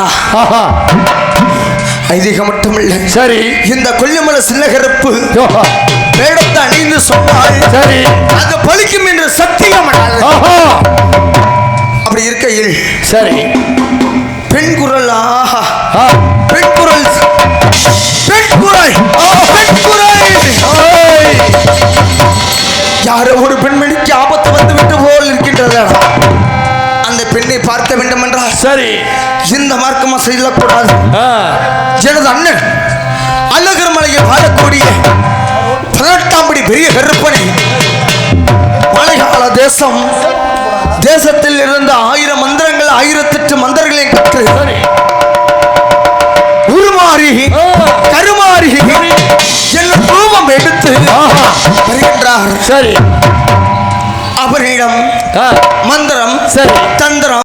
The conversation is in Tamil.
ஐதீகமடா. ஐதீகம் மட்டுமில்லை. சரி. இந்த கொல்லிமலை சின்ன கருப்பு வேடத்தை அணிந்து சொன்னால் சரி அது பலிக்கும் என்று சத்தியமடா. அப்படி இருக்கையில் சரி பெண் குரல், பெண் குரல், பெண் குரல், பெண் குரல். யாரோ ஒரு பெண்மணிக்கு ஆபத்து வந்து விட்டு போல் இருக்கின்றதா? அந்த பெண்ணை பார்க்க வேண்டும் என்றால் சரி இந்த மார்க்கமா செய்யக்கூடாது. எனது அண்ணன் அழகர் மலையில் வாழக்கூடிய 18ஆம் படி பெரிய கருப்பனை மலையாள தேசத்தில் இருந்த 1000 மந்திரங்கள் 1008 மந்திரங்களையும் கற்று உருமாறி கருமாறி என்ன ரூபம் எடுத்து வருகின்றார். சரி அவரிடம் மந்திரம் சரி தந்திரம்